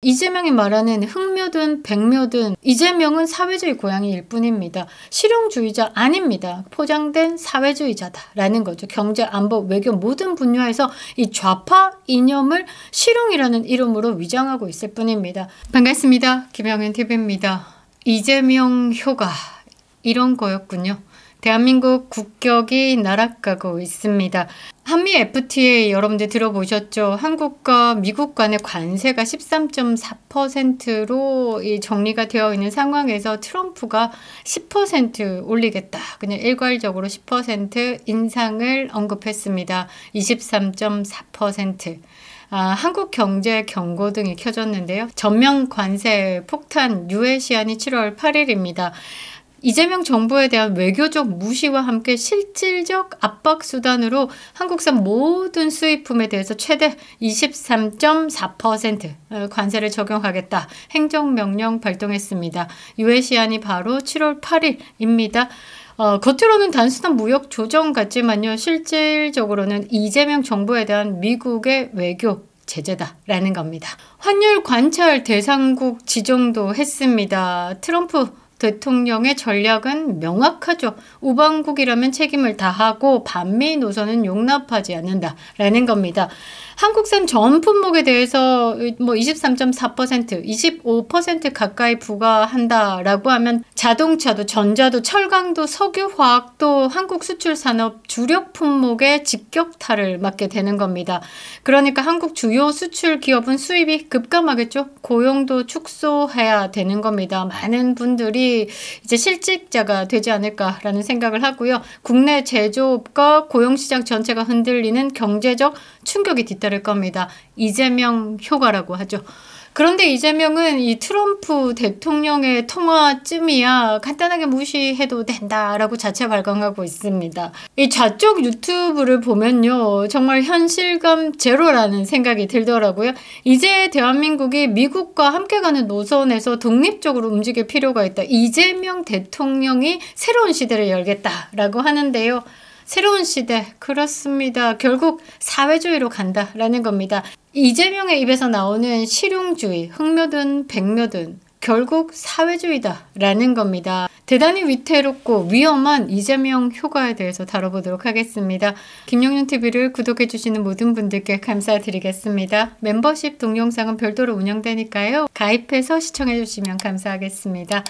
이재명이 말하는 흑묘든 백묘든 이재명은 사회주의 고양이일 뿐입니다. 실용주의자 아닙니다. 포장된 사회주의자다라는 거죠. 경제, 안보, 외교 모든 분야에서 이 좌파 이념을 실용이라는 이름으로 위장하고 있을 뿐입니다. 반갑습니다. 김영현TV입니다. 이재명 효과 이런 거였군요. 대한민국 국격이 날아가고 있습니다. 한미 FTA 여러분들 들어보셨죠? 한국과 미국 간의 관세가 13.4%로 정리가 되어 있는 상황에서 트럼프가 10% 올리겠다. 그냥 일괄적으로 10% 인상을 언급했습니다. 23.4%. 한국 경제 경고 등이 켜졌는데요. 전면 관세 폭탄 유예 시한이 7월 8일입니다. 이재명 정부에 대한 외교적 무시와 함께 실질적 압박 수단으로 한국산 모든 수입품에 대해서 최대 23.4% 관세를 적용하겠다. 행정명령 발동했습니다. 유예 시한이 바로 7월 8일입니다. 겉으로는 단순한 무역 조정 같지만요. 실질적으로는 이재명 정부에 대한 미국의 외교 제재다라는 겁니다. 환율 관찰 대상국 지정도 했습니다. 트럼프 대통령의 전략은 명확하죠. 우방국이라면 책임을 다하고 반미 노선은 용납하지 않는다라는 겁니다. 한국산 전 품목에 대해서 23.4%, 25% 가까이 부과한다라고 하면 자동차도 전자도 철강도 석유화학도 한국 수출 산업 주력 품목의 직격탄을 맞게 되는 겁니다. 그러니까 한국 주요 수출 기업은 수입이 급감하겠죠. 고용도 축소해야 되는 겁니다. 많은 분들이 이제 실직자가 되지 않을까라는 생각을 하고요. 국내 제조업과 고용시장 전체가 흔들리는 경제적 충격이 뒤따를 겁니다. 이재명 효과라고 하죠. 그런데 이재명은 이 트럼프 대통령의 통화쯤이야 간단하게 무시해도 된다라고 자체 발광하고 있습니다. 이 좌쪽 유튜브를 보면요. 정말 현실감 제로라는 생각이 들더라고요. 이제 대한민국이 미국과 함께 가는 노선에서 독립적으로 움직일 필요가 있다. 이재명 대통령이 새로운 시대를 열겠다라고 하는데요. 새로운 시대, 그렇습니다. 결국 사회주의로 간다라는 겁니다. 이재명의 입에서 나오는 실용주의, 흑묘든 백묘든 결국 사회주의다라는 겁니다. 대단히 위태롭고 위험한 이재명 효과에 대해서 다뤄보도록 하겠습니다. 김영현TV를 구독해주시는 모든 분들께 감사드리겠습니다. 멤버십 동영상은 별도로 운영되니까요. 가입해서 시청해주시면 감사하겠습니다.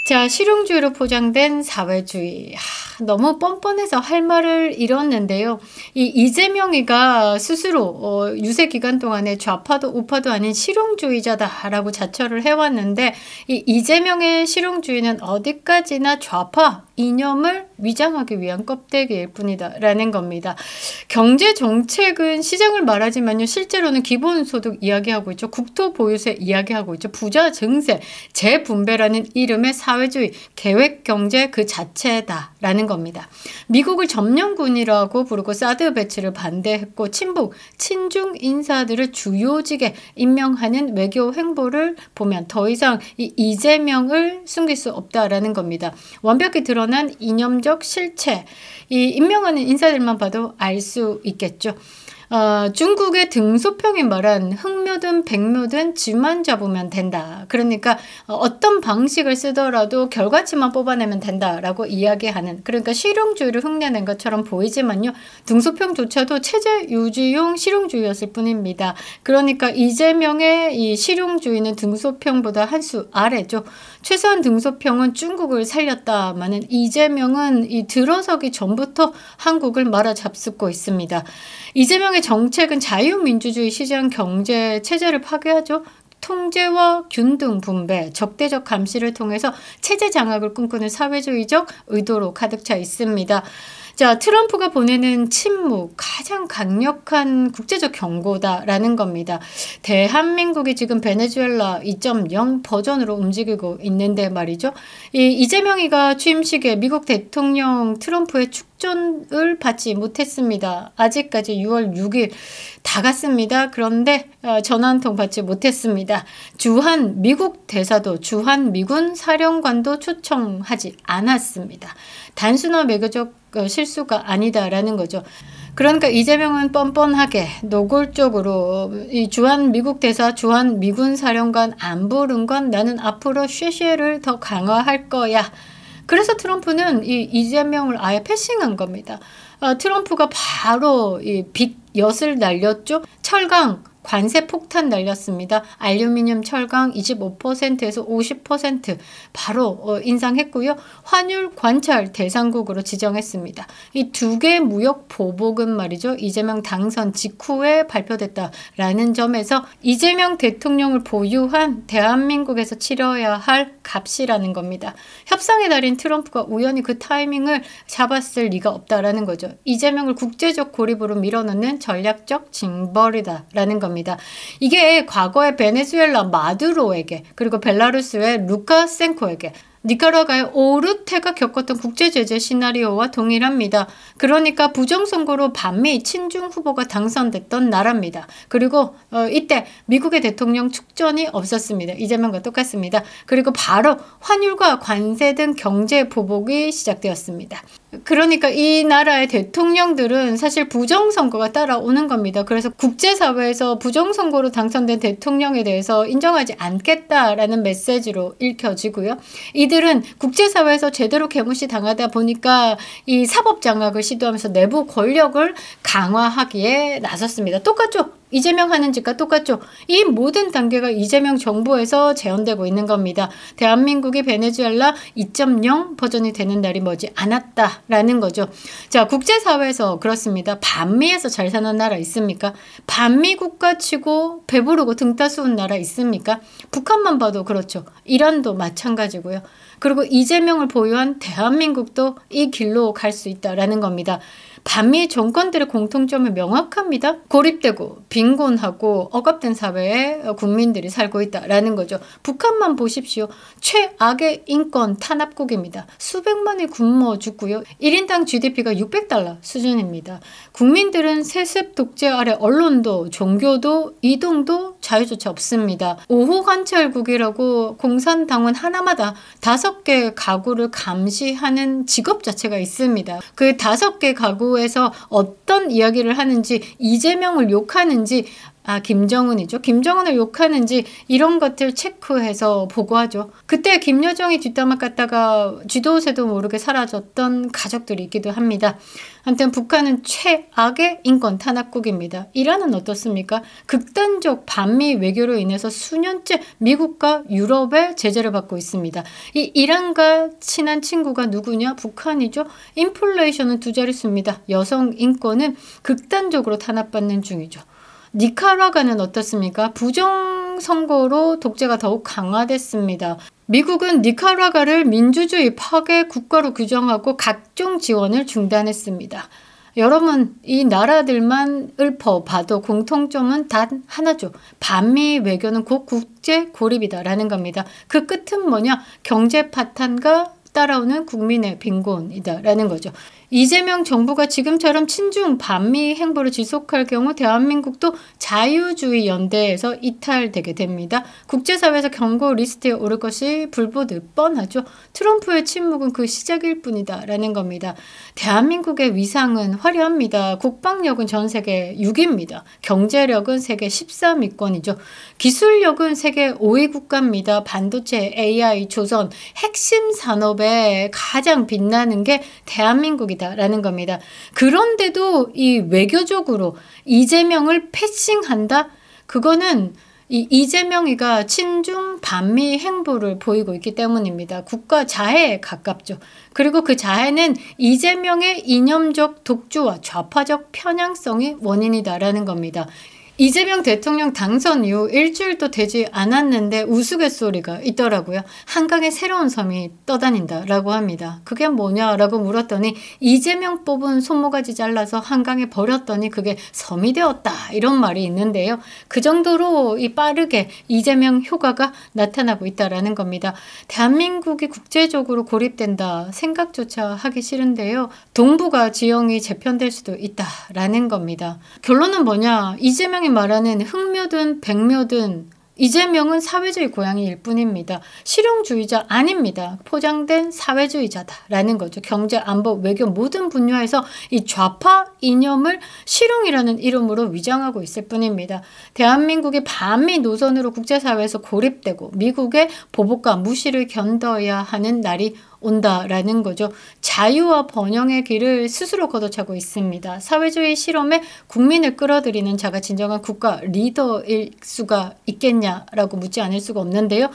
자, 실용주의로 포장된 사회주의. 너무 뻔뻔해서 할 말을 잃었는데요. 이재명이가 스스로 유세 기간 동안에 좌파도 우파도 아닌 실용주의자다라고 자처를 해왔는데 이재명의 실용주의는 어디까지나 좌파 이념을 위장하기 위한 껍데기일 뿐이다 라는 겁니다. 경제정책은 시장을 말하지만요. 실제로는 기본소득 이야기하고 있죠. 국토보유세 이야기하고 있죠. 부자 증세, 재분배라는 이름의 사회주의, 계획경제 그 자체다라는 겁니다. 미국을 점령군이라고 부르고 사드 배치를 반대했고 친북, 친중 인사들을 주요직에 임명하는 외교 행보를 보면 더 이상 이재명을 숨길 수 없다라는 겁니다. 완벽히 드러난 이념적 실체, 이 임명하는 인사들만 봐도 알 수 있겠죠. 중국의 등소평이 말한 흑묘든 백묘든 쥐만 잡으면 된다. 그러니까 어떤 방식을 쓰더라도 결과치만 뽑아내면 된다라고 이야기하는, 그러니까 실용주의를 흉내낸 것처럼 보이지만요. 등소평조차도 체제 유지용 실용주의였을 뿐입니다. 그러니까 이재명의 이 실용주의는 등소평보다 한 수 아래죠. 최소한 등소평은 중국을 살렸다마는 이재명은 이 들어서기 전부터 한국을 말아잡수고 있습니다. 이재명의 정책은 자유민주주의 시장 경제 체제를 파괴하죠. 통제와 균등 분배, 적대적 감시를 통해서 체제 장악을 꿈꾸는 사회주의적 의도로 가득 차 있습니다. 자, 트럼프가 보내는 침묵, 가장 강력한 국제적 경고다라는 겁니다. 대한민국이 지금 베네수엘라 2.0 버전으로 움직이고 있는데 말이죠. 이재명이가 취임식에 미국 대통령 트럼프의 축전을 받지 못했습니다. 아직까지 6월 6일 다 갔습니다. 그런데 전화 한 통 받지 못했습니다. 주한 미국 대사도 주한 미군 사령관도 초청하지 않았습니다. 단순한 외교적 실수가 아니다라는 거죠. 그러니까 이재명은 뻔뻔하게 노골적으로 이 주한 미국 대사, 주한 미군 사령관 안 부른 건 나는 앞으로 쉐쉐를 더 강화할 거야. 그래서 트럼프는 이 이재명을 아예 패싱한 겁니다. 트럼프가 바로 이 빚엿을 날렸죠. 철강 관세 폭탄 날렸습니다. 알루미늄, 철강 25%에서 50% 바로 인상했고요. 환율 관찰 대상국으로 지정했습니다. 이 두 개 무역 보복은 말이죠. 이재명 당선 직후에 발표됐다라는 점에서 이재명 대통령을 보유한 대한민국에서 치러야 할 값이라는 겁니다. 협상의 달인 트럼프가 우연히 그 타이밍을 잡았을 리가 없다라는 거죠. 이재명을 국제적 고립으로 밀어넣는 전략적 징벌이다라는 겁니다. 이게 과거에 베네수엘라 마두로에게 그리고 벨라루스의 루카센코에게 니카라과의 오르테가 겪었던 국제제재 시나리오와 동일합니다. 그러니까 부정선거로 반미 친중 후보가 당선됐던 나라입니다. 그리고 이때 미국의 대통령 축전이 없었습니다. 이재명과 똑같습니다. 그리고 바로 환율과 관세 등 경제 보복이 시작되었습니다. 그러니까 이 나라의 대통령들은 사실 부정선거가 따라오는 겁니다. 그래서 국제사회에서 부정선거로 당선된 대통령에 대해서 인정하지 않겠다라는 메시지로 읽혀지고요. 이들은 국제사회에서 제대로 개무시 당하다 보니까 이 사법장악을 시도하면서 내부 권력을 강화하기에 나섰습니다. 똑같죠? 이재명 하는 짓과 똑같죠. 이 모든 단계가 이재명 정부에서 재현되고 있는 겁니다. 대한민국이 베네수엘라 2.0 버전이 되는 날이 머지 않았다라는 거죠. 자, 국제사회에서 그렇습니다. 반미에서 잘 사는 나라 있습니까? 반미 국가 치고 배부르고 등 따스운 나라 있습니까? 북한만 봐도 그렇죠. 이란도 마찬가지고요. 그리고 이재명을 보유한 대한민국도 이 길로 갈 수 있다라는 겁니다. 반미 정권들의 공통점은 명확합니다. 고립되고 빈곤하고 억압된 사회에 국민들이 살고 있다라는 거죠. 북한만 보십시오. 최악의 인권 탄압국입니다. 수백만이 굶어 죽고요. 1인당 GDP가 600달러 수준입니다. 국민들은 세습 독재 아래 언론도 종교도 이동도 자유조차 없습니다. 5호 관찰국이라고 공산당원 하나마다 5개 가구를 감시하는 직업 자체가 있습니다. 그 5개 가구에서 어떤 이야기를 하는지, 이재명을 욕하는지, 김정은이죠. 김정은을 욕하는지 이런 것들 체크해서 보고하죠. 그때 김여정이 뒷담화 깠다가 쥐도 새도 모르게 사라졌던 가족들이 있기도 합니다. 아무튼 북한은 최악의 인권 탄압국입니다. 이란은 어떻습니까? 극단적 반미 외교로 인해서 수년째 미국과 유럽의 제재를 받고 있습니다. 이 이란과 친한 친구가 누구냐? 북한이죠. 인플레이션은 2자릿수입니다. 여성 인권은 극단적으로 탄압받는 중이죠. 니카라과는 어떻습니까? 부정선거로 독재가 더욱 강화됐습니다. 미국은 니카라과를 민주주의 파괴 국가로 규정하고 각종 지원을 중단했습니다. 여러분, 이 나라들만 읊어봐도 공통점은 단 하나죠. 반미 외교는 곧 국제 고립이다라는 겁니다. 그 끝은 뭐냐? 경제 파탄과 따라오는 국민의 빈곤이다라는 거죠. 이재명 정부가 지금처럼 친중 반미 행보를 지속할 경우 대한민국도 자유주의 연대에서 이탈되게 됩니다. 국제사회에서 경고 리스트에 오를 것이 불보듯 뻔하죠. 트럼프의 침묵은 그 시작일 뿐이다 라는 겁니다. 대한민국의 위상은 화려합니다. 국방력은 전 세계 6위입니다. 경제력은 세계 13위권이죠. 기술력은 세계 5위 국가입니다. 반도체, AI, 조선, 핵심 산업에 가장 빛나는 게 대한민국이다 라는 겁니다. 그런데도 이 외교적으로 이재명을 패싱한다? 그거는 이 이재명이가 친중 반미 행보를 보이고 있기 때문입니다. 국가 자해에 가깝죠. 그리고 그 자해는 이재명의 이념적 독주와 좌파적 편향성이 원인이다라는 겁니다. 이재명 대통령 당선 이후 일주일도 되지 않았는데 우스갯소리가 있더라고요. 한강에 새로운 섬이 떠다닌다라고 합니다. 그게 뭐냐라고 물었더니 이재명 뽑은 손모가지 잘라서 한강에 버렸더니 그게 섬이 되었다 이런 말이 있는데요. 그 정도로 이 빠르게 이재명 효과가 나타나고 있다라는 겁니다. 대한민국이 국제적으로 고립된다 생각조차 하기 싫은데요. 동북아 지형이 재편될 수도 있다라는 겁니다. 결론은 뭐냐? 이재명이 말하는 흑묘든 백묘든 이재명은 사회주의 고양이일 뿐입니다. 실용주의자 아닙니다. 포장된 사회주의자다라는 거죠. 경제, 안보, 외교 모든 분야에서 이 좌파 이념을 실용이라는 이름으로 위장하고 있을 뿐입니다. 대한민국이 반미 노선으로 국제사회에서 고립되고 미국의 보복과 무시를 견뎌야 하는 날이 온다라는 거죠. 자유와 번영의 길을 스스로 걷어차고 있습니다. 사회주의 실험에 국민을 끌어들이는 자가 진정한 국가 리더일 수가 있겠냐라고 묻지 않을 수가 없는데요.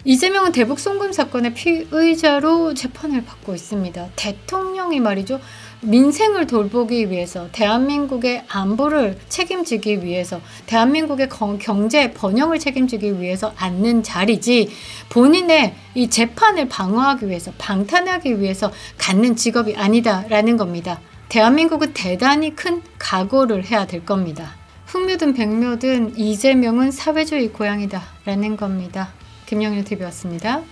이재명은 대북 송금 사건의 피의자로 재판을 받고 있습니다. 대통령이 말이죠. 민생을 돌보기 위해서 대한민국의 안보를 책임지기 위해서 대한민국의 경제 번영을 책임지기 위해서 앉는 자리지 본인의 이 재판을 방어하기 위해서 방탄하기 위해서 갖는 직업이 아니다라는 겁니다. 대한민국은 대단히 큰 각오를 해야 될 겁니다. 흑묘든 백묘든 이재명은 사회주의 고양이다라는 겁니다. 김영일 TV였습니다.